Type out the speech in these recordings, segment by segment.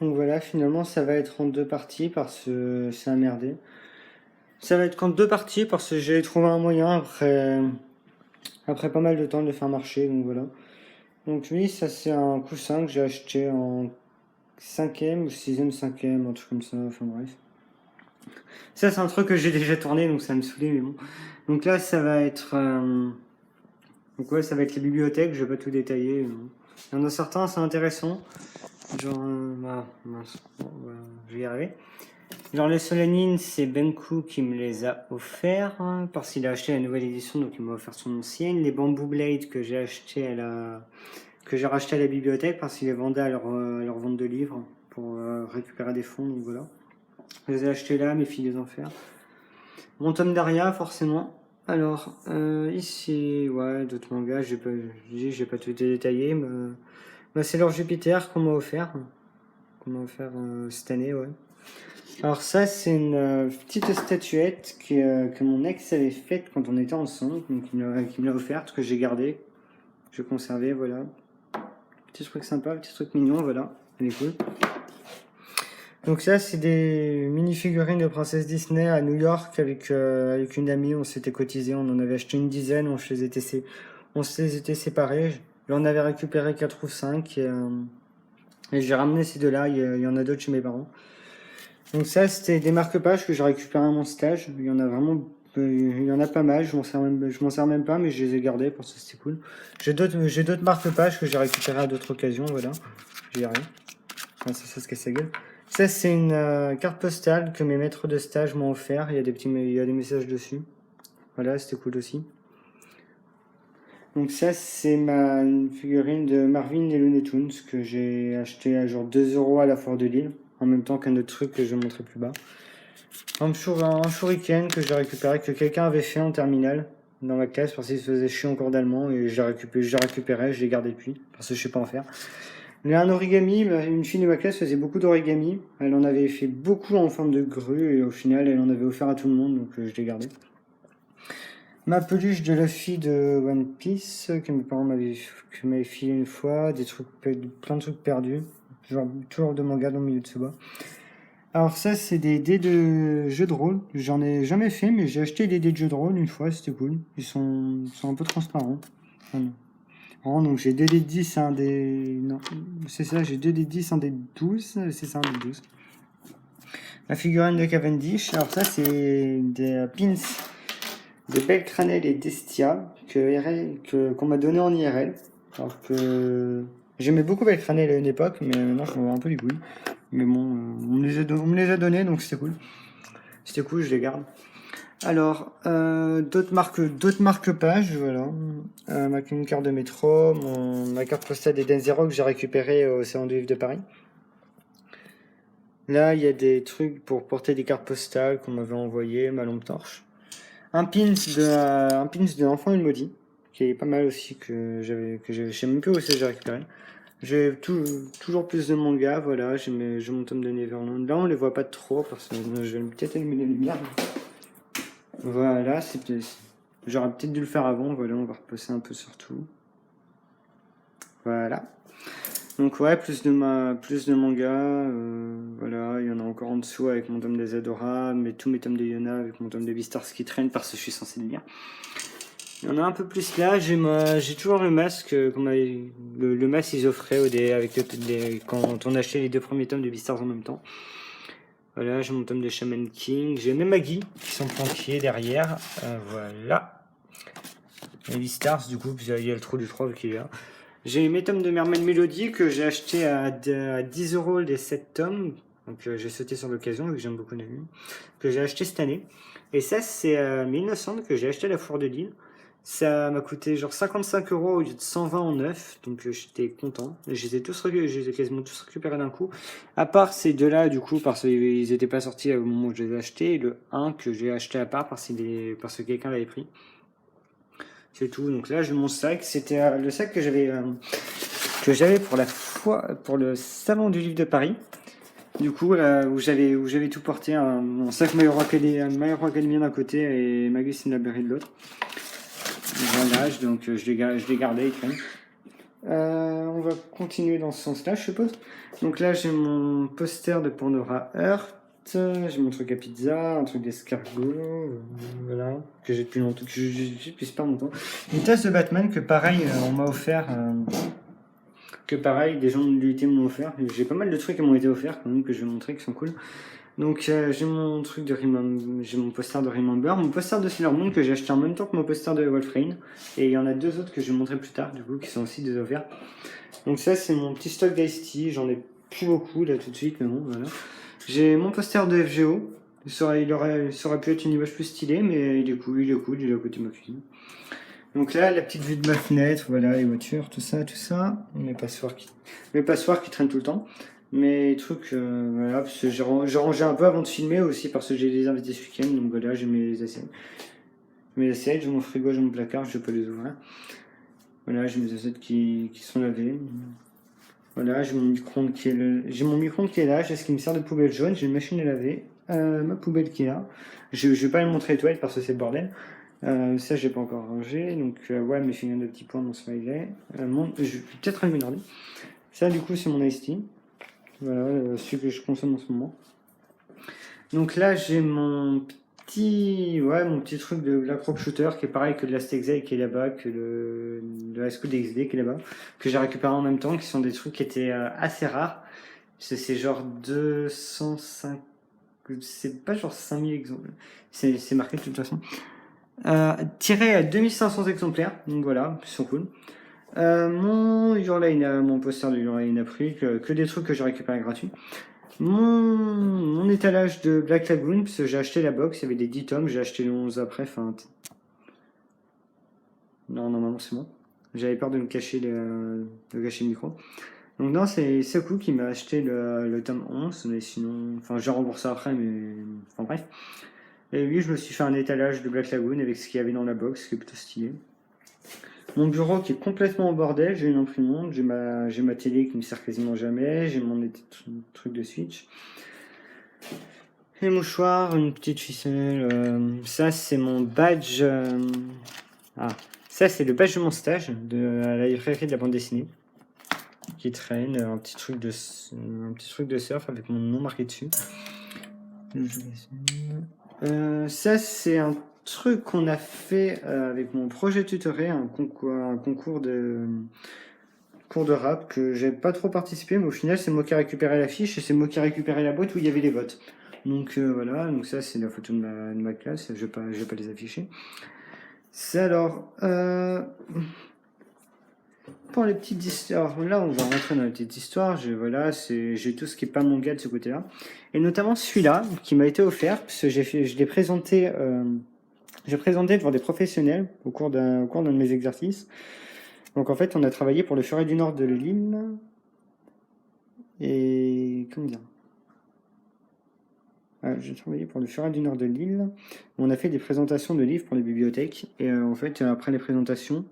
Donc voilà, finalement ça va être en deux parties parce que c'est un merdé. Ça va être en deux parties parce que j'ai trouvé un moyen après pas mal de temps de le faire marcher, donc voilà. Donc oui, ça c'est un coussin que j'ai acheté en cinquième ou sixième, cinquième, un truc comme ça, enfin bref. Ça c'est un truc que j'ai déjà tourné, donc ça me saoulait, mais bon. Donc là ça va être... donc ouais, ça va être les bibliothèques, je vais pas tout détailler. Il y en a certains, c'est intéressant. Genre... mince, bon, voilà, je vais y arriver. Genre les Solanines, c'est Benku qui me les a offerts, hein, parce qu'il a acheté la nouvelle édition, donc il m'a offert son ancienne. Les Bamboo Blade que j'ai acheté que j'ai racheté à la bibliothèque parce qu'ils les vendaient à leur vente de livres pour récupérer des fonds, donc voilà. Je les ai achetés là, mes filles des enfers. Mon tome d'Aria, forcément. Alors, ici, ouais, d'autres mangas, j'ai pas tout détaillé, mais c'est leur Jupiter qu'on m'a offert. Cette année, ouais. Alors ça, c'est une petite statuette que mon ex avait faite quand on était ensemble, donc il me l'a offerte, que j'ai gardée, que je conservais, voilà. Petit truc sympa, petit truc mignon, voilà, elle est cool. Donc ça, c'est des mini-figurines de princesse Disney à New York avec une amie, on s'était cotisé, on en avait acheté une dizaine, on se les était séparés. J'en avais récupéré 4 ou 5 et j'ai ramené ces deux-là, il y en a d'autres chez mes parents. Donc ça, c'était des marque-pages que j'ai récupéré à mon stage. Il y en a vraiment, il y en a pas mal. Je m'en sers même pas, mais je les ai gardés parce que c'était cool. J'ai d'autres marque-pages que j'ai récupéré à d'autres occasions. Voilà, j'y arrive. Ah, ça se casse la gueule. Ça, c'est une carte postale que mes maîtres de stage m'ont offert. Il y a des messages dessus. Voilà, c'était cool aussi. Donc ça, c'est une figurine de Marvin et Looney Tunes que j'ai acheté à genre 2 € à la foire de Lille, en même temps qu'un autre truc que je montrerai plus bas. Un shuriken que j'ai récupéré, que quelqu'un avait fait en terminale dans ma classe parce qu'il se faisait chier en cours d'allemand et j'ai récupéré, je l'ai gardé depuis parce que je sais pas en faire. Il y a un origami, une fille de ma classe faisait beaucoup d'origami, elle en avait fait beaucoup en forme de grue et au final elle en avait offert à tout le monde donc je l'ai gardé. Ma peluche de la fille de One Piece que mes parents m'avaient filé une fois, plein de trucs perdus, genre toujours de manga dans le milieu de ce bas. Alors ça, c'est des dés de jeux de rôle. J'en ai jamais fait, mais j'ai acheté des dés de jeux de rôle une fois, c'était cool. Ils sont un peu transparents. Enfin, non. Donc j'ai 2 dés de 10, un des... Non, c'est ça, j'ai 2 dés de 10, un dés de 12. C'est ça, un dés de 12. La figurine de Cavendish. Alors ça, c'est des pins de Belcranel et Destia qu'on m'a donné en IRL. Alors que j'aimais beaucoup Belcranel à une époque, mais maintenant je m'en vois un peu les couilles. Mais bon, on me les a donnés, donc c'était cool. C'était cool, je les garde. Alors, d'autres marque-pages, voilà. Une carte de métro, ma carte postale des Zero que j'ai récupérée au Salon du Livre de Paris. Là, il y a des trucs pour porter des cartes postales qu'on m'avait envoyé, ma lampe torche. Un pins de l'enfant une maudit, qui est pas mal aussi, je sais même plus où c'est que j'ai récupéré. J'ai toujours plus de mangas, voilà, j'ai mon tome de Neverland. Là, on les voit pas trop, parce que je vais peut-être allumer les lumières. Voilà, j'aurais peut-être dû le faire avant, voilà, on va repasser un peu sur tout. Voilà. Donc ouais, plus de mangas, voilà, il y en a encore en dessous avec mon tome des Adora, mais tous mes tomes de Yona avec mon tome de Beastars qui traînent parce que je suis censé le lire. Il y en a un peu plus là, j'ai toujours le masque, le masque ils offraient quand on achetait les 2 premiers tomes de Beastars en même temps. Voilà, j'ai mon tome de Shaman King, j'ai mes Maggie qui sont planqués derrière, voilà. Les Beastars du coup, il y a le trou du 3 qui est là. J'ai mes tomes de Mermaid Melody que j'ai acheté à 10 € les 7 tomes, donc j'ai sauté sur l'occasion vu que j'aime beaucoup Nami, que j'ai acheté cette année. Et ça c'est 1900 que j'ai acheté à la foire de Lille. Ça m'a coûté genre 55 € au lieu de 120 en neuf, donc j'étais content. Je les ai quasiment tous récupérés d'un coup. À part ces deux-là, du coup, parce qu'ils n'étaient pas sortis au moment où je les ai achetés, et le 1 que j'ai acheté à part parce que quelqu'un l'avait pris. C'est tout. Donc là, j'ai mon sac. C'était le sac que j'avais pour le salon du livre de Paris. Du coup, là, où j'avais tout porté, mon sac My Hero Academia d'un côté et Magus in Library de l'autre. Voilà, donc je l'ai gardé, il traîne. On va continuer dans ce sens-là, je suppose. Donc là, j'ai mon poster de Pandora Heart. J'ai mon truc à pizza, un truc d'escargot, voilà, que j'ai depuis longtemps, que j'ai depuis super longtemps. Une tasse de Batman que pareil, on m'a offert, que pareil, des gens de l'UT m'ont offert. J'ai pas mal de trucs qui m'ont été offerts quand même, que je vais montrer, qui sont cool. Donc j'ai mon truc de j'ai mon poster de Remember, mon poster de Sailor Moon que j'ai acheté en même temps que mon poster de Wolfrain. Et il y en a deux autres que je vais montrer plus tard, du coup, qui sont aussi des offerts. Donc ça, c'est mon petit stock d'Ice-T. J'en ai plus beaucoup là tout de suite, mais bon, voilà. J'ai mon poster de FGO. Ça aurait pu être une image plus stylée, mais il est cool, il est à côté de ma cuisine. Donc là, la petite vue de ma fenêtre, voilà, les voitures, tout ça. Mes passoires qui traînent tout le temps. Mes trucs, voilà, parce que j'ai rangé un peu avant de filmer aussi, parce que j'ai des invités ce week-end. Donc voilà, j'ai mes assiettes. J'ai mon frigo, j'ai mon placard, je vais pas les ouvrir. Voilà, j'ai mes assiettes qui sont lavées. Voilà, j'ai mon micro-ondes qui est là, j'ai ce qui me sert de poubelle jaune, j'ai une machine à laver, ma poubelle qui est là. Je vais pas le montrer les toilettes parce que c'est le bordel. Ça, j'ai pas encore rangé, donc ouais, mes fingers de petits points, mon smiley. Je vais peut-être allumer l'ordi. Ça, du coup, c'est mon iced tea. Voilà, celui que je consomme en ce moment. Donc là, j'ai mon petit truc de Black Rock Shooter qui est pareil que de la Stexel qui est là-bas, que le High School DxD qui est là-bas, que j'ai récupéré en même temps, qui sont des trucs qui étaient assez rares. C'est genre 205, c'est pas genre 5000 exemplaires, c'est marqué de toute façon. Tiré à 2500 exemplaires, donc voilà, ils sont cool. Mon poster de Your pris, que des trucs que j'ai récupéré gratuits. Mon étalage de Black Lagoon, parce que j'ai acheté la box, il y avait des 10 tomes, j'ai acheté le 11 après, enfin... Non, normalement c'est bon. J'avais peur de me cacher le micro. Donc non, c'est Sekou qui m'a acheté le tome 11, mais sinon... Enfin, j'ai remboursé après, mais... Enfin bref. Et oui, je me suis fait un étalage de Black Lagoon avec ce qu'il y avait dans la box, qui est plutôt stylé. Mon bureau qui est complètement au bordel, j'ai une imprimante, j'ai ma télé qui me sert quasiment jamais, j'ai mon truc de Switch. Les mouchoirs, une petite ficelle. Ça, c'est mon badge. Ça, c'est le badge de mon stage à la librairie de la bande dessinée. Qui traîne, un petit truc de surf avec mon nom marqué dessus. Ça, c'est un truc qu'on a fait avec mon projet tutoré, un concours de rap que j'ai pas trop participé, mais au final, c'est moi qui ai récupéré la fiche et c'est moi qui ai récupéré la boîte où il y avait les votes. Donc voilà, donc ça c'est la photo de ma classe, je vais pas les afficher. C'est alors pour les petites histoires, là on va rentrer dans les petites histoires, j'ai tout ce qui est pas manga de ce côté-là. Et notamment celui-là qui m'a été offert, parce que je l'ai présenté, j'ai présenté devant des professionnels au cours d'un de mes exercices. Donc en fait on a travaillé pour le Forêt du Nord de Lille. Et comment dire, j'ai travaillé pour le Forêt du Nord de Lille. On a fait des présentations de livres pour les bibliothèques. Et en fait, après les présentations,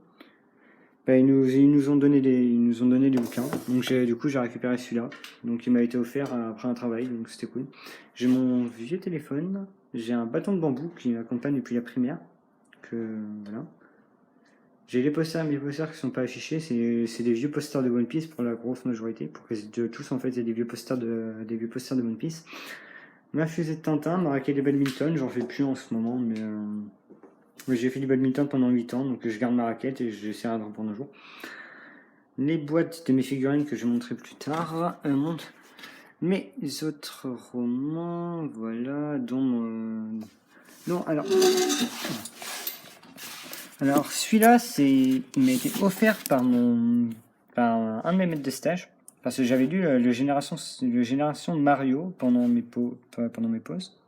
ils nous ont donné des bouquins. Donc du coup, j'ai récupéré celui-là. Donc il m'a été offert après un travail, donc c'était cool. J'ai mon vieux téléphone. J'ai un bâton de bambou qui m'accompagne depuis la primaire. Voilà. J'ai mes posters qui sont pas affichés. C'est des vieux posters de One Piece pour la grosse majorité. Pour que tous, en fait, c'est des vieux posters de One Piece. Ma fusée de Tintin, ma raquette de badminton, j'en fais plus en ce moment, mais j'ai fait du badminton pendant 8 ans, donc je garde ma raquette et j'essaierai de reprendre un jour. Les boîtes de mes figurines que je vais montrer plus tard. Mes autres romans, voilà, dont... Non, alors celui-là, il m'a été offert par un de mes maîtres de stage. Parce que j'avais lu le Génération Mario pendant mes pauses.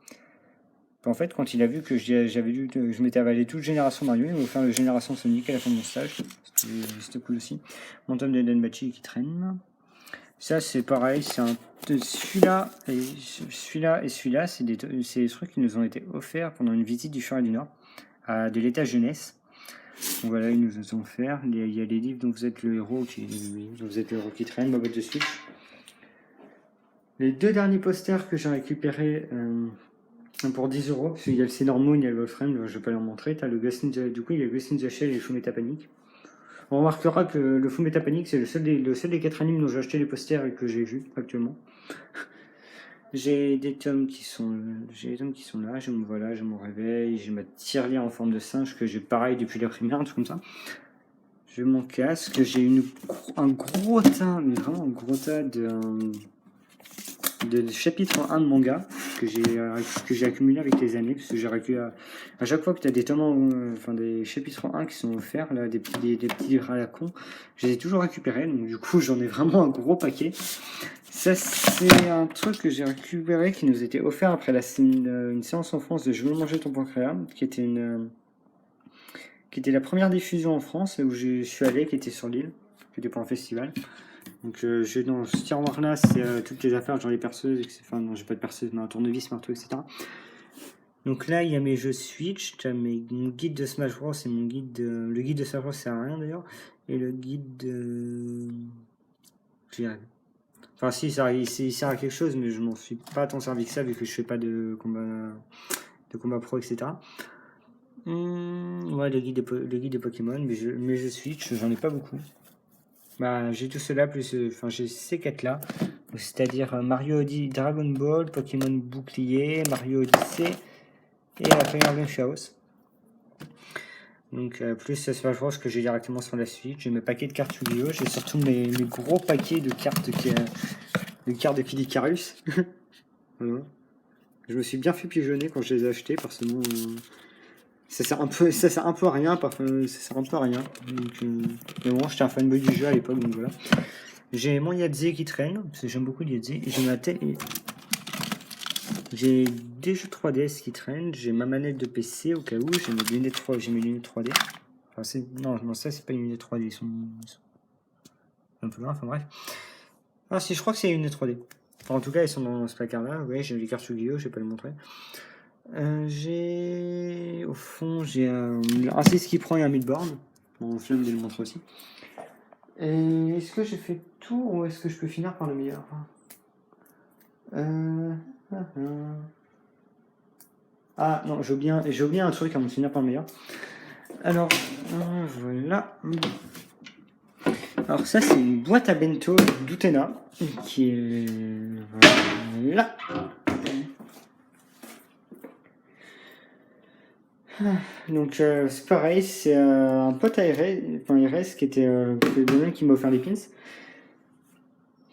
En fait, quand il a vu que je m'étais avalé toute Génération Mario, il m'a offert le Génération Sonic à la fin de mon stage. C'était cool aussi. Mon tome de Denmachi qui traîne. Ça, c'est pareil. Celui-là et celui-là, c'est des trucs qui nous ont été offerts pendant une visite du Forêt du Nord, de l'état jeunesse. Donc voilà, ils nous ont offert. Il y a les livres dont vous êtes le héros qui traîne, ma boîte de Switch. Les deux derniers posters que j'ai récupérés pour 10€, parce qu'il y a le Sailor Moon, il y a le Wolfram, je vais pas leur montrer. T'as le Ghost in the... Du coup, il y a le Ghost in the Shell et Shumeta Panic. On remarquera que le Fullmetal Panic, c'est le seul des 4 animes dont j'ai acheté les posters et que j'ai vu actuellement. J'ai des tomes qui sont là, j'ai mon réveil, j'ai ma tirelire en forme de singe que j'ai pareil depuis la primaire, un truc comme ça. J'ai mon casque, j'ai un gros tas, mais vraiment un gros tas de chapitres 1 de manga que j'ai accumulé avec les années, parce que j'ai récupéré à chaque fois que tu as des tomes, des chapitres 1 qui sont offerts, là, des petits livres à la con, je les ai toujours récupérés, donc du coup j'en ai vraiment un gros paquet. Ça, c'est un truc que j'ai récupéré qui nous était offert après une séance en France de Je veux manger ton pancréas, qui était la première diffusion en France où je suis allé, qui était sur l'île, qui était pour un festival. Donc j'ai dans ce tiroir là, c'est toutes les affaires, genre les perceuses, etc. Enfin non, j'ai pas de perceuse, mais un tournevis, marteau, etc. Donc là, il y a mes jeux Switch, mon guide de Smash Bros et mon guide le guide de Smash Bros sert à rien d'ailleurs, et le guide de... Enfin si, il sert à quelque chose, mais je m'en suis pas tant servi que ça, vu que je fais pas de combat pro, etc. Ouais, le guide de Pokémon, mais je Switch, j'en ai pas beaucoup. Bah, j'ai tout cela, plus j'ai ces 4 là, c'est-à-dire Mario Odyssey, Dragon Ball, Pokémon Bouclier, Mario Odyssey et la première Game Chaos. Donc plus Smash Bros que j'ai directement sur la Switch, j'ai mes paquets de cartes Yu-Gi-Oh, j'ai surtout mes gros paquets de cartes de Kid Icarus. Voilà. Je me suis bien fait pigeonner quand je les ai achetés, parce que ça sert un peu à rien, donc, mais bon, j'étais un fanboy du jeu à l'époque, donc voilà. J'ai mon Yahtzee qui traîne, parce que j'aime beaucoup le Yahtzee, j'ai des jeux 3DS qui traînent, j'ai ma manette de PC au cas où, j'ai mes lunettes 3D. Enfin, non, ça c'est pas une lunette 3D, ils sont un peu loin, enfin bref. Ah si, je crois que c'est une lunette 3D. Enfin, en tout cas, ils sont dans ce placard là, ouais, j'ai les cartes Yu-Gi-Oh, je vais pas le montrer. Au fond, j'ai un 6 qui prend et un midboard. Bon, je viens de le montrer aussi. Est-ce que j'ai fait tout ou est-ce que je peux finir par le meilleur? Ah non, j'ai oublié un truc avant de finir par le meilleur. Alors, voilà. Alors ça, c'est une boîte à bento d'Utena qui est là. Donc c'est pareil, c'est un pote à RS qui était le même qui m'a offert les pins,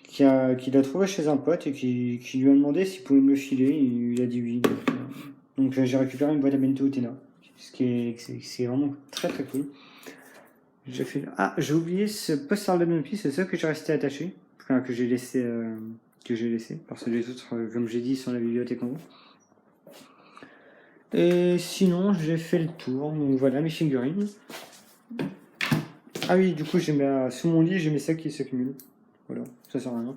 qui l'a trouvé chez un pote et qui lui a demandé s'il pouvait me le filer, et il a dit oui. Donc j'ai récupéré une boîte à bento Utena, c'est vraiment très très cool. J'ai oublié ce poster de One Piece, c'est ça que j'ai resté attaché, enfin, que j'ai laissé, parce que les autres, comme j'ai dit, sont dans la bibliothèque en haut. Et sinon, j'ai fait le tour. Donc voilà mes figurines. Ah oui, du coup, sous mon lit, j'ai mes sacs qui s'accumulent. Voilà, ça sert à rien.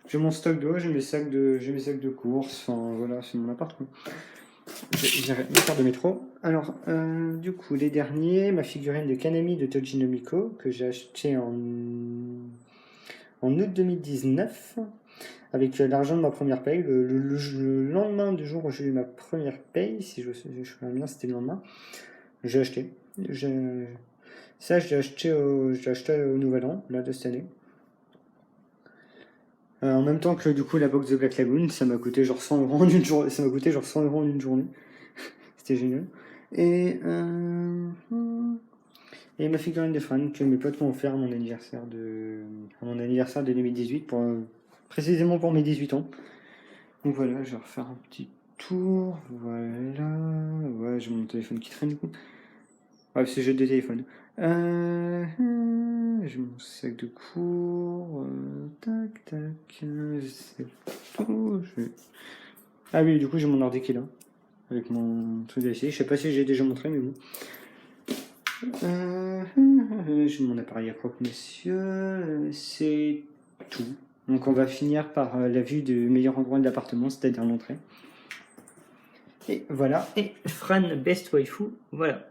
J'ai mon stock d'eau, j'ai mes sacs de course. Enfin voilà, c'est mon appart quoi. J'ai mes cartes de métro. Alors, du coup, les derniers, ma figurine de Kanami de Toji no Miko que j'ai acheté en août 2019. Avec l'argent de ma première paye, le lendemain du jour où j'ai eu ma première paye, si je me souviens bien, c'était le lendemain, j'ai acheté. Ça, je l'ai acheté au Nouvel An, là, de cette année. En même temps que du coup la box de Black Lagoon, ça m'a coûté genre 100 € en une journée. C'était génial. Et ma figurine de Fran que mes potes m'ont offert à mon anniversaire de 2018 précisément pour mes 18 ans. Donc voilà, je vais refaire un petit tour. Voilà. Ouais, j'ai mon téléphone qui traîne du coup. Ouais, c'est jeu de téléphone. J'ai mon sac de cours. Tac, tac. C'est tout. Ah oui, du coup, j'ai mon ordi qui est là. Avec mon truc d'essai. Je sais pas si j'ai déjà montré, mais bon. J'ai mon appareil à croque-monsieur. C'est tout. Donc on va finir par la vue du meilleur endroit de l'appartement, c'est-à-dire l'entrée. Et voilà. Et Fran Best Waifu, voilà.